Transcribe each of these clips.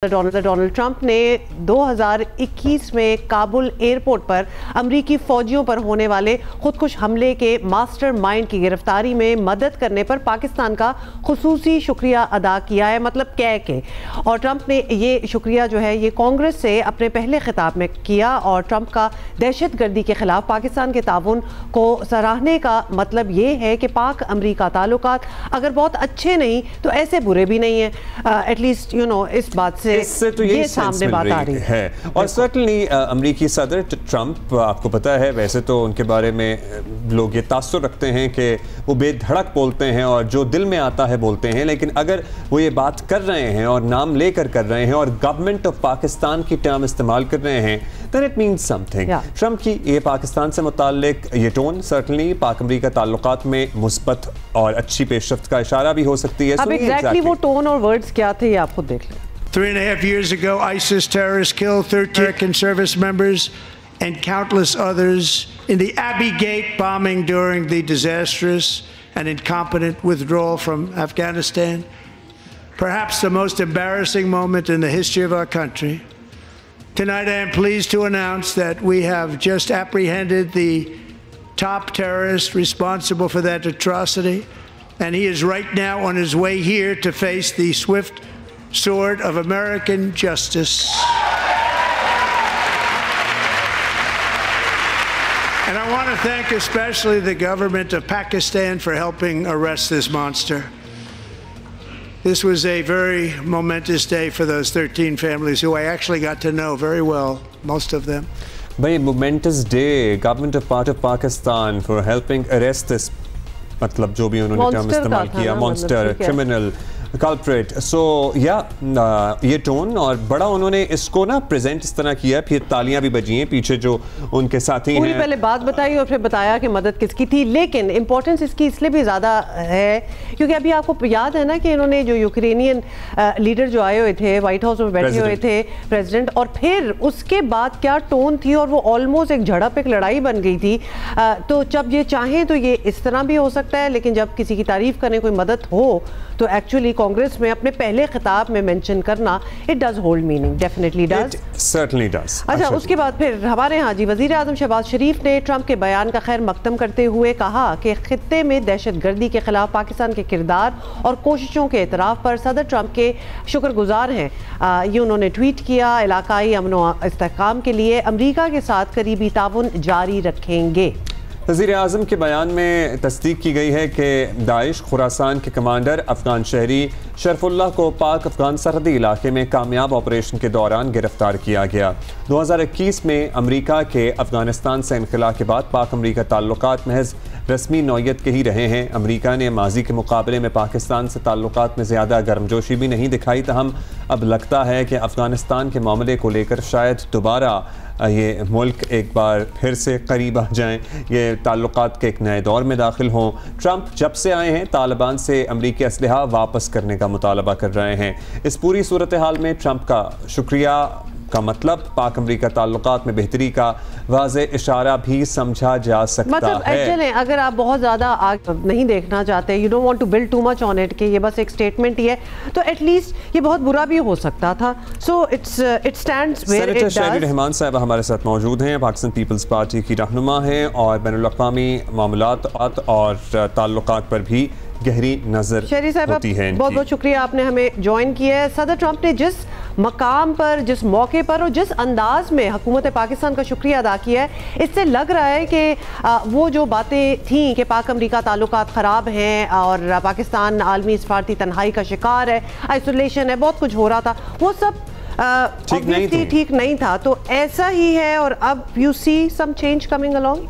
Donald Trump نے 2021 میں Kabul airport پر امریکی فوجیوں پر ہونے والے خودکش حملے کے ماسٹر مائنڈ کی گرفتاری میں مدد کرنے پر پاکستان کا خصوصی شکریہ ادا کیا ہے، مطلب کے اور ٹرمپ نے یہ شکریہ جو ہے یہ کانگریس سے اپنے پہلے خطاب میں کیا، اور ٹرمپ کا دہشت گردی کے خلاف پاکستان کے تعاون کو سراہنے کا مطلب یہ ہے کہ پاک امریکہ تعلقات اگر بہت اچھے نہیں تو ایسے برے بھی نہیں ہیں، ایٹ لیسٹ اس بات سے تو یہ سامنے بات آ رہی ہے۔ اور سرٹنلی امریکی صدر ٹرمپ، آپ کو پتا ہے ویسے تو ان کے بارے میں لوگ یہ تاثر رکھتے ہیں کہ وہ بے دھڑک بولتے ہیں اور جو دل میں آتا ہے بولتے ہیں، لیکن اگر وہ یہ بات کر رہے ہیں اور نام لے کر رہے ہیں اور گورنمنٹ آف پاکستان کی ٹرم استعمال کر رہے ہیں then it means something۔ Trump کی یہ پاکستان سے متعلق یہ ٹون سرٹنلی پاک امریکہ تعلقات میں مثبت اور اچھی پیش رفت کا اشارہ بھی ہو سکتی ہے۔ اب ایگزیکٹلی وہ ٹون اور ورڈز کیا تھے یہ آپ خود دیکھ لیں۔ 3.5 years ago, ISIS terrorists killed 13 American service members and countless others in the Abbey Gate bombing during the disastrous and incompetent withdrawal from Afghanistan. Perhaps the most embarrassing moment in the history of our country. Tonight I am pleased to announce that we have just apprehended the top terrorist responsible for that atrocity, and he is right now on his way here to face the swift sword of American justice. And I want to thank especially the government of Pakistan for helping arrest this monster. This was a very momentous day for those 13 families who I actually got to know very well, most of them. بھائی momentous day, government of part of Pakistan for helping arrest this، مطلب جو بھی انہوں نے term استعمال کیا، monster, criminal, culprit. So یہ tone اور بڑا انہوں نے اس کو نا پریزنٹ اس طرح کیا، پھر تالیاں بھی بجی ہیں پیچھے جو ان کے ساتھی ہیں، پوری پہلے بات بتائی اور پھر بتایا کہ مدد کس کی تھی، لیکن امپورٹنس اس کی اس لیے بھی زیادہ ہے کیونکہ ابھی آپ کو یاد ہے نا کہ انہوں نے جو یوکرینین لیڈر جو آئے ہوئے تھے وائٹ ہاؤس میں بیٹھے ہوئے تھے پریزیڈنٹ، اور پھر اس کے بعد کیا ٹون تھی اور وہ آلموسٹ ایک جھڑپ، ایک لڑائی بن گئی تھی۔ تو جب یہ چاہیں تو یہ اس طرح بھی ہو سکتا ہے، لیکن جب کسی کی تعریف کرنے کوئی مدد ہو تو ایکچولی کانگریس میں اپنے پہلے خطاب میں مینشن کرنا it does hold meaning, definitely does, certainly does. اچھا، اس کے بعد پھر ہمارے ہاں وزیر اعظم شہباز شریف نے ٹرمپ کے بیان کا خیر مقدم کرتے ہوئے کہا کہ خطے میں دہشت گردی کے خلاف پاکستان کے کردار اور کوششوں کے اعتراف پر صدر ٹرمپ کے شکر گزار ہیں۔ یہ انہوں نے ٹویٹ کیا، علاقائی امن و استحکام کے لیے امریکہ کے ساتھ قریبی تعاون جاری رکھیں گے۔ وزیر اعظم کے بیان میں تصدیق کی گئی ہے کہ داعش خراسان کے کمانڈر افغان شہری شرف اللہ کو پاک افغان سرحدی علاقے میں کامیاب آپریشن کے دوران گرفتار کیا گیا۔ 2021 میں امریکہ کے افغانستان سے انخلا کے بعد پاک امریکہ تعلقات محض رسمی نوعیت کے ہی رہے ہیں۔ امریکہ نے ماضی کے مقابلے میں پاکستان سے تعلقات میں زیادہ گرمجوشی بھی نہیں دکھائی، تاہم اب لگتا ہے کہ افغانستان کے معاملے کو لے کر شاید دوبارہ یہ ملک ایک بار پھر سے قریب آ جائیں، یہ تعلقات کے ایک نئے دور میں داخل ہوں۔ ٹرمپ جب سے آئے ہیں طالبان سے امریکی اسلحہ واپس کرنے کا مطالبہ کر رہے ہیں۔ اس پوری صورتحال میں ٹرمپ کا شکریہ کا مطلب پاک امریکہ تعلقات میں بہتری کا واضح اشارہ بھی سمجھا جا سکتا مطلب ہے۔ چلیں اگر آپ بہت زیادہ نہیں دیکھنا چاہتے، you don't want to build too much on it کہ یہ بس ایک اسٹیٹمنٹ ہی ہے، تو ایٹ لیسٹ یہ بہت برا بھی ہو سکتا تھا۔ So it stands where it does. Senator شہری رحمان صاحب ہمارے ساتھ موجود ہیں، پاکستان پیپلز پارٹی کی رہنما ہیں اور بین الاقوامی معاملات اور تعلقات پر بھی گہری نظر ہوتی ہے۔ بہت بہت شکریہ آپ نے ہمیں جوائن کیا ہے۔ صدر ٹرمپ نے جس مقام پر، جس موقع پر اور جس انداز میں حکومت پاکستان کا شکریہ ادا کیا ہے، اس سے لگ رہا ہے کہ وہ جو باتیں تھیں کہ پاک امریکہ تعلقات خراب ہیں اور پاکستان عالمی سفارتی تنہائی کا شکار ہے، آئسولیشن ہے، بہت کچھ ہو رہا تھا، وہ سب ٹھیک نہیں تھا، تو ایسا ہی ہے اور اب you see some change coming along۔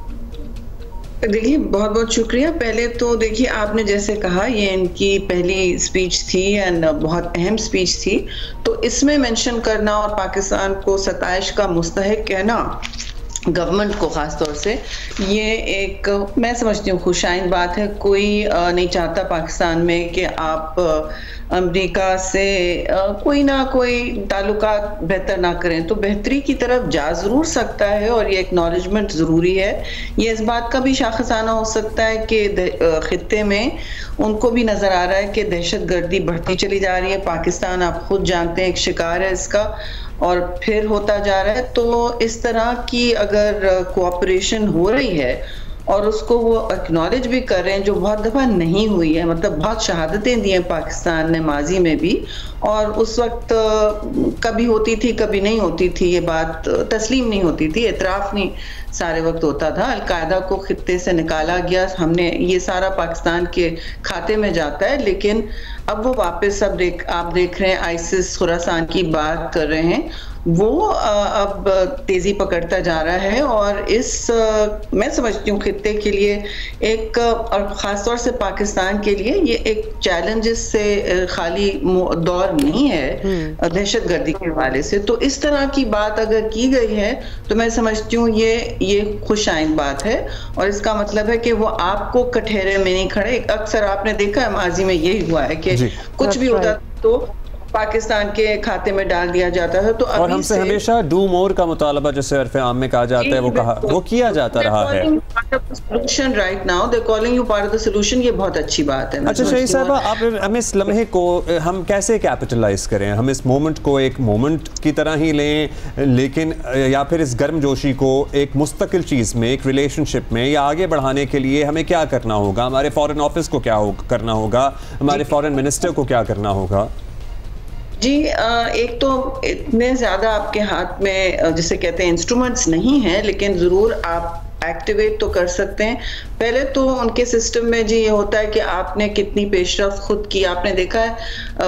دیکھیے بہت بہت شکریہ۔ پہلے تو دیکھیے آپ نے جیسے کہا یہ ان کی پہلی سپیچ تھی اینڈ بہت اہم سپیچ تھی، تو اس میں مینشن کرنا اور پاکستان کو ستائش کا مستحق کہنا گورنمنٹ کو خاص طور سے، یہ ایک میں سمجھتی ہوں خوش آئند بات ہے۔ کوئی نہیں چاہتا پاکستان میں کہ آپ امریکہ سے کوئی نہ کوئی تعلقات بہتر نہ کریں تو بہتری کی طرف جا ضرور سکتا ہے, اور یہ ایکنالجمنٹ ضروری ہے. یہ اس بات کا بھی شاخصانہ ہو سکتا ہے کہ خطے میں ان کو بھی نظر آ رہا ہے کہ دہشت گردی بڑھتی چلی جا رہی ہے. پاکستان آپ خود جانتے ہیں ایک شکار ہے اس کا, اور پھر ہوتا جا رہا ہے. تو اس طرح کی اگر کوآپریشن ہو رہی ہے اور اس کو وہ اکنالج بھی کر رہے ہیں, جو بہت دفعہ نہیں ہوئی ہے, مطلب بہت شہادتیں دی ہیں پاکستان نے ماضی میں بھی, اور اس وقت کبھی ہوتی تھی کبھی نہیں ہوتی تھی, یہ بات تسلیم نہیں ہوتی تھی, اعتراف نہیں سارے وقت ہوتا تھا. القاعدہ کو خطے سے نکالا گیا, ہم نے یہ سارا پاکستان کے کھاتے میں جاتا ہے, لیکن اب وہ واپس اب آپ دیکھ رہے ہیں آئسس خراسان کی بات کر رہے ہیں, وہ اب تیزی پکڑتا جا رہا ہے. اور اس میں سمجھتی ہوں خطے کے لیے ایک, اور خاص طور سے پاکستان کے لیے یہ ایک چیلنجز سے خالی دور نہیں ہے دہشت گردی کے حوالے سے. تو اس طرح کی بات اگر کی گئی ہے تو میں سمجھتی ہوں یہ خوش آئند بات ہے, اور اس کا مطلب ہے کہ وہ آپ کو کٹہرے میں نہیں کھڑے. اکثر آپ نے دیکھا ہے ماضی میں یہی ہوا ہے کہ کچھ بھی ہوتا تو پاکستان کے کھاتے میں ڈال دیا جاتا ہے. تو اور ہم سے ہمیشہ ڈو مور کا مطالبہ جیسے عرف عام میں کہا جاتا ہے وہ کیا جاتا رہا ہے. یہ بہت اچھی بات ہے. اچھا شہید صاحبہ, آپ ہمیں اس لمحے کو ہم کیسے کیپٹلائز کریں؟ ہم اس مومنٹ کو ایک مومنٹ کی طرح ہی لیں, لیکن یا پھر اس گرم جوشی کو ایک مستقل چیز میں, ایک ریلیشن شپ میں, یا آگے بڑھانے کے لیے ہمیں کیا کرنا ہوگا؟ ہمارے فارن آفس کو کیا کرنا ہوگا؟ ہمارے فارن منسٹر کو کیا کرنا ہوگا؟ جی, ایک تو اتنے زیادہ آپ کے ہاتھ میں جسے کہتے ہیں انسٹرومنٹس نہیں ہیں, لیکن ضرور آپ ایکٹیویٹ تو کر سکتے ہیں. پہلے تو ان کے سسٹم میں جی یہ ہوتا ہے کہ آپ نے کتنی پیش رفت خود کی. آپ نے دیکھا ہے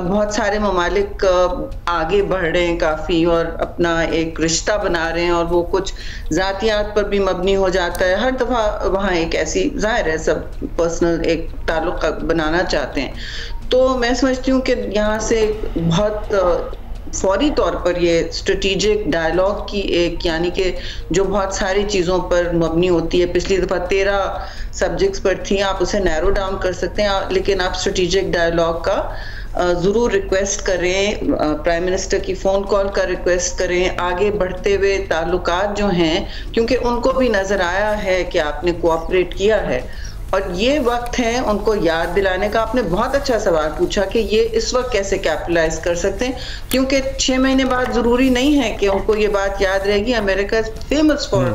بہت سارے ممالک آگے بڑھ رہے ہیں کافی, اور اپنا ایک رشتہ بنا رہے ہیں, اور وہ کچھ ذاتیات پر بھی مبنی ہو جاتا ہے. ہر دفعہ وہاں ایک ایسی, ظاہر ہے سب پرسنل ایک تعلق بنانا چاہتے ہیں. تو میں سمجھتی ہوں کہ یہاں سے بہت فوری طور پر یہ اسٹریٹجک ڈائلاگ کی ایک, یعنی کہ جو بہت ساری چیزوں پر مبنی ہوتی ہے, پچھلی دفعہ 13 سبجیکٹس پر تھی, آپ اسے نیرو ڈاؤن کر سکتے ہیں, لیکن آپ اسٹریٹجک ڈائلاگ کا ضرور ریکویسٹ کریں, پرائم منسٹر کی فون کال کا ریکویسٹ کریں. آگے بڑھتے ہوئے تعلقات جو ہیں, کیونکہ ان کو بھی نظر آیا ہے کہ آپ نے کوآپریٹ کیا ہے, اور یہ وقت ہے ان کو یاد دلانے کا. آپ نے بہت اچھا سوال پوچھا کہ یہ اس وقت کیسے کیپٹلائز کر سکتے ہیں, کیونکہ 6 مہینے بعد ضروری نہیں ہے کہ ان کو یہ بات یاد رہے گی. امریکہ فیمس فار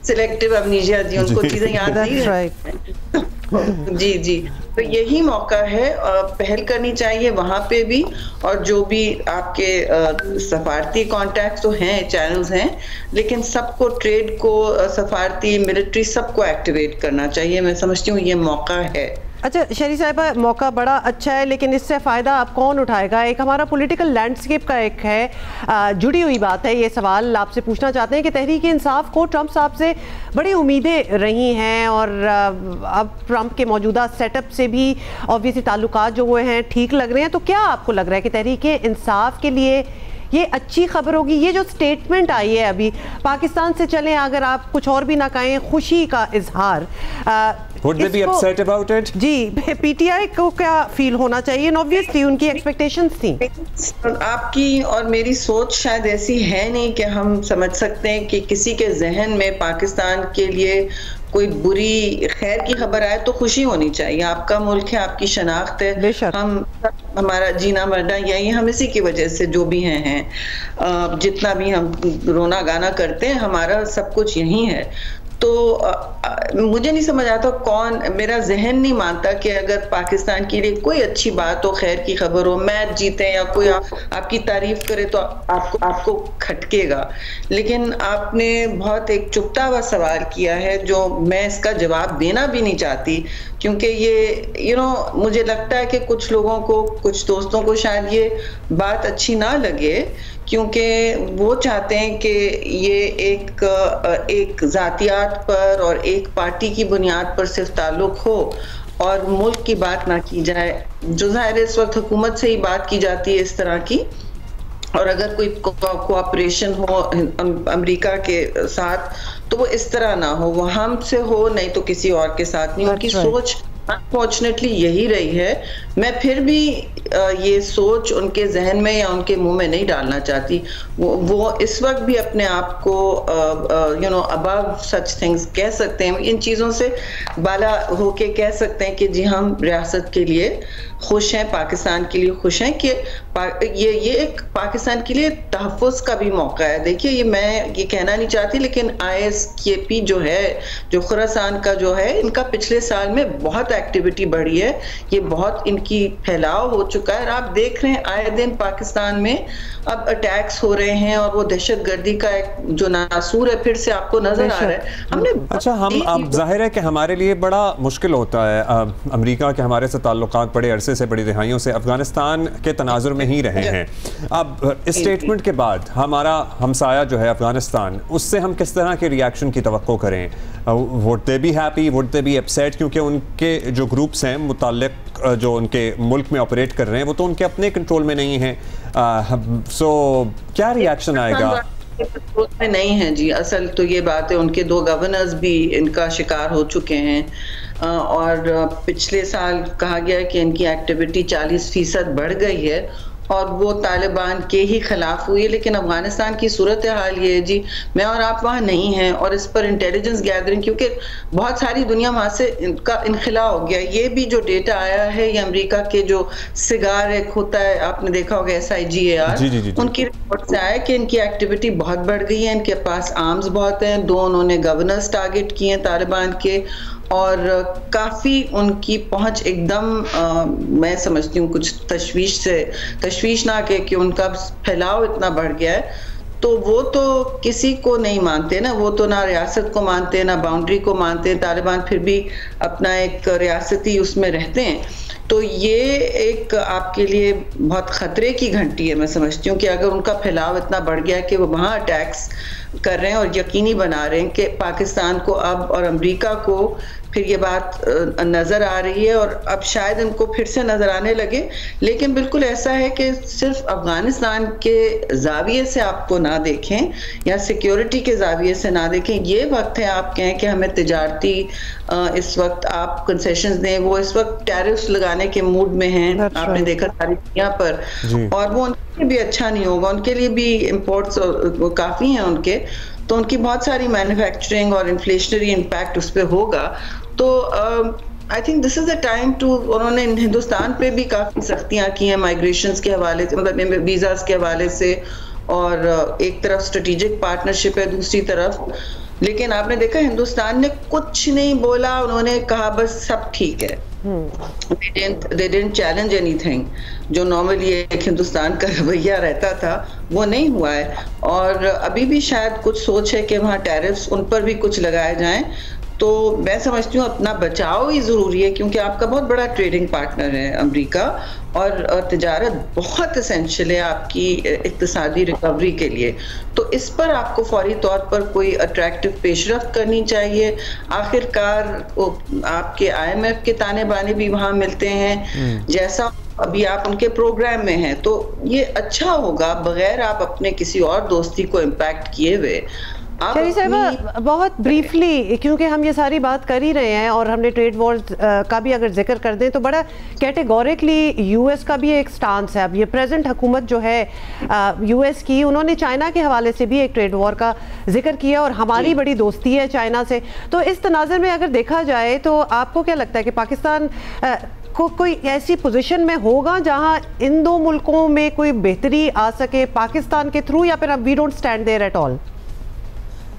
سلیکٹیو امنیجیا, جی ان کو چیزیں یاد نہیں رہتی. جی تو یہی موقع ہے, پہل کرنی چاہیے وہاں پہ بھی, اور جو بھی آپ کے سفارتی کانٹیکٹس تو ہیں, چینلز ہیں, لیکن سب کو, ٹریڈ کو, سفارتی, ملٹری, سب کو ایکٹیویٹ کرنا چاہیے. میں سمجھتی ہوں یہ موقع ہے. اچھا شہری صاحبہ, موقع بڑا اچھا ہے, لیکن اس سے فائدہ اب کون اٹھائے گا؟ ایک ہمارا پولیٹیکل لینڈسکیپ کا ایک ہے, جڑی ہوئی بات ہے. یہ سوال آپ سے پوچھنا چاہتے ہیں کہ تحریک انصاف کو ٹرمپ صاحب سے بڑی امیدیں رہی ہیں, اور اب ٹرمپ کے موجودہ سیٹ اپ سے بھی obviously تعلقات جو ہوئے ہیں ٹھیک لگ رہے ہیں. تو کیا آپ کو لگ رہا ہے کہ تحریک انصاف کے لیے یہ اچھی خبر ہوگی؟ یہ جو سٹیٹمنٹ آئی ہے ابھی, پاکستان سے چلیں, اگر آپ کچھ اور بھی نہ کہیں, خوشی کا اظہار, Would they be upset about it? جی, پی ٹی آئی کو کیا فیل ہونا چاہیے؟ obviously ان کی ایکسپیکٹیشنز تھیں. آپ کی اور میری سوچ شاید ایسی ہے نہیں کہ ہم سمجھ سکتے ہیں کہ کسی کے ذہن میں پاکستان کے لیے کوئی بری خیر کی خبر آئے تو خوشی ہونی چاہیے. آپ کا ملک ہے, آپ کی شناخت ہے, ہم ہمارا جینا مرنا یہی, ہم اسی کی وجہ سے جو بھی ہیں, جتنا بھی ہم رونا گانا کرتے ہیں, ہمارا سب کچھ یہی ہے. تو مجھے نہیں سمجھ آتا کون, میرا ذہن نہیں مانتا کہ اگر پاکستان کے لیے کوئی اچھی بات ہو, خیر کی خبر ہو, میچ جیتے یا کوئی آپ کی تعریف کرے تو آپ کو کھٹکے گا. لیکن آپ نے بہت ایک چپتا ہوا سوال کیا ہے جو میں اس کا جواب دینا بھی نہیں چاہتی, کیونکہ یہ مجھے لگتا ہے کہ کچھ لوگوں کو, کچھ دوستوں کو شاید یہ بات اچھی نہ لگے, کیونکہ وہ چاہتے ہیں کہ یہ ایک ذاتیات پر اور ایک پارٹی کی بنیاد پر صرف تعلق ہو اور ملک کی بات نہ کی جائے, جو ظاہر اس وقت حکومت سے ہی بات کی جاتی ہے اس طرح کی. اور اگر کوئی کوآپریشن ہو امریکہ کے ساتھ تو وہ اس طرح نہ ہو, وہ ہم سے ہو, نہیں تو کسی اور کے ساتھ نہیں. ان کی سوچ انفارچونیٹلی یہی رہی ہے. میں پھر بھی یہ سوچ ان کے ذہن میں یا ان کے منہ میں نہیں ڈالنا چاہتی. وہ اس وقت بھی اپنے آپ کو ابو سچ تھنگس کہہ سکتے ہیں, ان چیزوں سے بالا ہو کے کہہ سکتے ہیں کہ جی ہم ریاست کے لیے خوش ہیں, پاکستان کے لیے خوش ہیں, کہ یہ ایک پاکستان کے لیے تحفظ کا بھی موقع ہے. دیکھیے میں یہ کہنا نہیں چاہتی, لیکن ISKP جو ہے, جو خراسان کا جو ہے, ان کا پچھلے سال میں بہت ایکٹیویٹی بڑھی ہے, یہ بہت ان کی پھیلاؤ ہو چکا ہے. اور آپ دیکھ رہے ہیں آئے دن پاکستان میں اب اٹیکس ہو رہے ہیں, اور وہ دہشت گردی کا ایک جو ناسور ہے پھر سے آپ کو نظر آ رہا ہے. ہم نے اب ظاہر ہے کہ ہمارے لیے بڑا مشکل ہوتا ہے, امریکہ کے ہمارے سے تعلقات بڑے عرصے سے, بڑی دہائیوں سے افغانستان کے تناظر میں ہی رہے ہیں. اب اس سٹیٹمنٹ کے بعد ہمارا ہمسایہ جو ہے افغانستان, اس سے ہم کس طرح کے ریاکشن کی توقع کریں؟ would they be happy, would they be upset? کیونکہ ان کے جو گروپس ہیں متعلق جو ان کے ملک میں آپریٹ کر رہے ہیں وہ تو ان کے اپنے کنٹرول میں نہیں ہیں. سو کیا ریاکشن آئے گا؟ میں نہیں ہیں جی. اصل تو یہ بات ہے, ان کے 2 گورنرز بھی ان کا شکار ہو چکے ہیں, اور پچھلے سال کہا گیا کہ ان کی ایکٹیویٹی 40% بڑھ گئی ہے, اور وہ طالبان کے ہی خلاف ہوئی ہے. لیکن افغانستان کی صورتحال یہ ہے جی, میں اور آپ وہاں نہیں ہیں, اور اس پر انٹیلیجنس گیدرنگ, کیونکہ بہت ساری دنیا وہاں سے ان کا انخلا ہو گیا. یہ بھی جو ڈیٹا آیا ہے, یہ امریکہ کے جو سگار ایک ہوتا ہے, آپ نے دیکھا ہوگا SIGAR, ان کی رپورٹ سے آیا کہ ان کی ایکٹیویٹی بہت بڑھ گئی ہے, ان کے پاس آرمز بہت ہیں. 2 انہوں نے گورنرز ٹارگٹ کیے ہیں طالبان کے, اور کافی ان کی پہنچ ایک دم میں سمجھتی ہوں کچھ تشویشناک ہے کہ ان کا پھیلاؤ اتنا بڑھ گیا ہے. تو وہ تو کسی کو نہیں مانتے نا, وہ تو نہ ریاست کو مانتے ہیں, نہ باؤنڈری کو مانتے ہیں. طالبان پھر بھی اپنا ایک ریاستی اس میں رہتے ہیں. تو یہ ایک آپ کے لیے بہت خطرے کی گھنٹی ہے, میں سمجھتی ہوں, کہ اگر ان کا پھیلاؤ اتنا بڑھ گیا کہ وہ وہاں اٹیکس کر رہے ہیں اور یقینی بنا رہے ہیں کہ پاکستان کو اب اور امریکہ کو پھر یہ بات نظر آ رہی ہے, اور اب شاید ان کو پھر سے نظر آنے لگے. لیکن بالکل ایسا ہے کہ صرف افغانستان کے زاویے سے آپ کو نہ دیکھیں, یا سیکیورٹی کے زاویے سے نہ دیکھیں. یہ وقت ہے آپ کہیں کہ ہمیں تجارتی اس وقت آپ کنسیشنز دیں. وہ اس وقت ٹیرفز لگانے کے موڈ میں ہیں, آپ نے دیکھا ساری دنیا پر, اور وہ ان کے لیے بھی اچھا نہیں ہوگا. ان کے لیے بھی امپورٹس کافی ہیں ان کے, تو ان کی بہت ساری مینوفیکچرنگ اور انفلیشنری امپیکٹ اس پہ ہوگا. تو I think this is a time to, انہوں نے ہندوستان پہ بھی کافی سختیاں کی ہیں مائگریشنز کے حوالے سے, مطلب ویزاز کے حوالے سے, اور ایک طرف اسٹریٹجک پارٹنرشپ ہے, دوسری طرف. لیکن آپ نے دیکھا ہندوستان نے کچھ نہیں بولا, انہوں نے کہا بس سب ٹھیک ہے. They didn't challenge anything. جو نارملی ایک ہندوستان کا رویہ رہتا تھا وہ نہیں ہوا ہے. اور ابھی بھی شاید کچھ سوچ ہے کہ وہاں ٹیرفز ان پر بھی کچھ لگائے جائیں. تو میں سمجھتی ہوں اپنا بچاؤ ہی ضروری ہے, کیونکہ آپ کا بہت بڑا ٹریڈنگ پارٹنر ہے امریکہ, اور تجارت بہت اسینشیل ہے آپ کی اقتصادی ریکوری کے لیے. تو اس پر آپ کو فوری طور پر کوئی اٹریکٹیو پیش رفت کرنی چاہیے. آخر کار آپ کے IMF کے تانے بانے بھی وہاں ملتے ہیں, جیسا ابھی آپ ان کے پروگرام میں ہیں. تو یہ اچھا ہوگا بغیر آپ اپنے کسی اور دوستی کو امپیکٹ کیے ہوئے. شہری صاحبہ بہت بریفلی, کیونکہ ہم یہ ساری بات کر ہی رہے ہیں, اور ہم نے ٹریڈ وارز کا بھی اگر ذکر کر دیں تو بڑا کیٹیگورکلی US کا بھی ایک سٹانس ہے. اب یہ پریزنٹ حکومت جو ہے US کی, انہوں نے چائنا کے حوالے سے بھی ایک ٹریڈ وار کا ذکر کیا, اور ہماری بڑی دوستی ہے چائنا سے. تو اس تناظر میں اگر دیکھا جائے تو آپ کو کیا لگتا ہے کہ پاکستان کو کوئی ایسی پوزیشن میں ہوگا جہاں ان 2 ملکوں میں کوئی بہتری آ سکے پاکستان کے تھرو, یا پھر we don't stand there at all?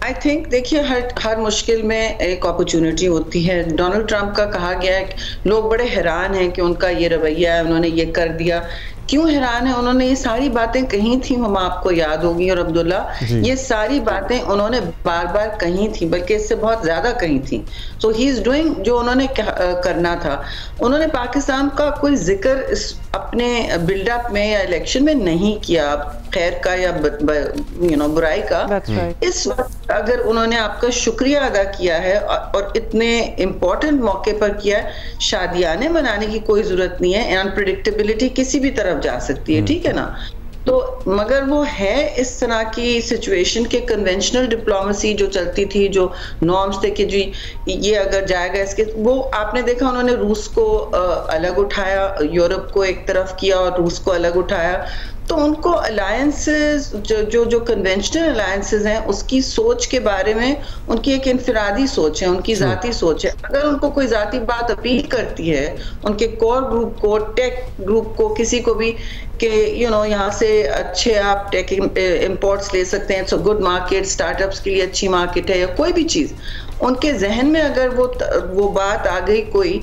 I think دیکھیے ہر مشکل میں ایک اپرچونٹی ہوتی ہے. ڈونلڈ ٹرمپ کا کہا گیا ہے, لوگ بڑے حیران ہیں کہ ان کا یہ رویہ ہے, انہوں نے یہ کر دیا. کیوں حیران ہیں؟ انہوں نے یہ ساری باتیں کہی تھیں, ہم آپ کو یاد ہوگی, اور عبداللہ یہ ساری باتیں انہوں نے بار بار کہی تھیں, بلکہ اس سے بہت زیادہ کہی تھیں. سو ہی از ڈوئنگ جو انہوں نے کرنا تھا. انہوں نے پاکستان کا کوئی ذکر اپنے بلڈ اپ میں یا الیکشن میں نہیں کیا, خیر کا یا برائی کا. اس وقت اگر انہوں نے آپ کا شکریہ ادا کیا ہے اور اتنے امپورٹنٹ موقع پر کیا ہے, شادیانے منانے کی کوئی ضرورت نہیں ہے. انپریڈکٹیبلٹی کسی بھی طرف جا سکتی ہے, ٹھیک ہے نا. تو مگر وہ ہے اس طرح کی سچویشن کے کنونشنل ڈپلومیسی جو چلتی تھی, جو نارمز تھے کہ جی یہ اگر جائے گا اس کے, وہ آپ نے دیکھا انہوں نے روس کو الگ اٹھایا, یورپ کو ایک طرف کیا اور روس کو الگ اٹھایا. تو ان کو الائنسز جو کنونشنل الائنسز ہیں اس کی سوچ کے بارے میں ان کی ایک انفرادی سوچ ہے, ان کی ذاتی سوچ ہے. اگر ان کو کوئی ذاتی بات اپیل کرتی ہے ان کے کور گروپ کو, ٹیک گروپ کو, کسی کو بھی کہ یہاں سے اچھے آپ ٹیک امپورٹس لے سکتے ہیں, it's a good market, startups کے لیے اچھی مارکیٹ ہے, یا کوئی بھی چیز ان کے ذہن میں اگر وہ بات آ گئی کوئی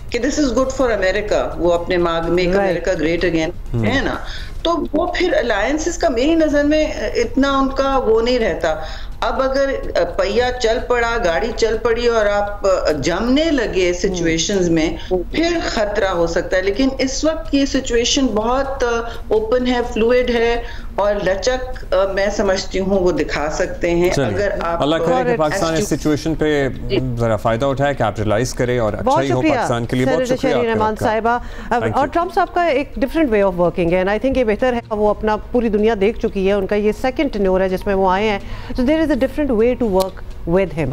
کہ دس از گڈ فار امریکہ, وہ اپنے میک امریکہ گریٹ اگین ہے نا, تو وہ پھر الائنسز کا میری نظر میں اتنا ان کا وہ نہیں رہتا. اب اگر پہیا چل پڑا, گاڑی چل پڑی اور آپ جمنے لگے سچویشنز میں, پھر خطرہ ہو سکتا ہے. لیکن اس وقت کی سچویشن بہت اوپن ہے, فلوئڈ ہے, اور لچک میں سمجھتی ہوں وہ دکھا سکتے ہیں. اگر آپ اللہ کرے کہ پاکستان اس سچویشن پہ ذرا فائدہ اٹھائے, کیپٹلائز کرے اور اچھا ہی ہو پاکستان کے لیے. بہت شکریہ رحمان صاحبہ. اور ٹرمپ صاحب کا ایک ڈفرینٹ وے آف ورکنگ ہے, اینڈ آئی تھنک یہ بہتر ہے, وہ اپنا پوری دنیا دیکھ چکی ہے, ان کا یہ سیکنڈ ٹینیور ہے جس میں وہ آئے ہیں, so there is a different way to work with him.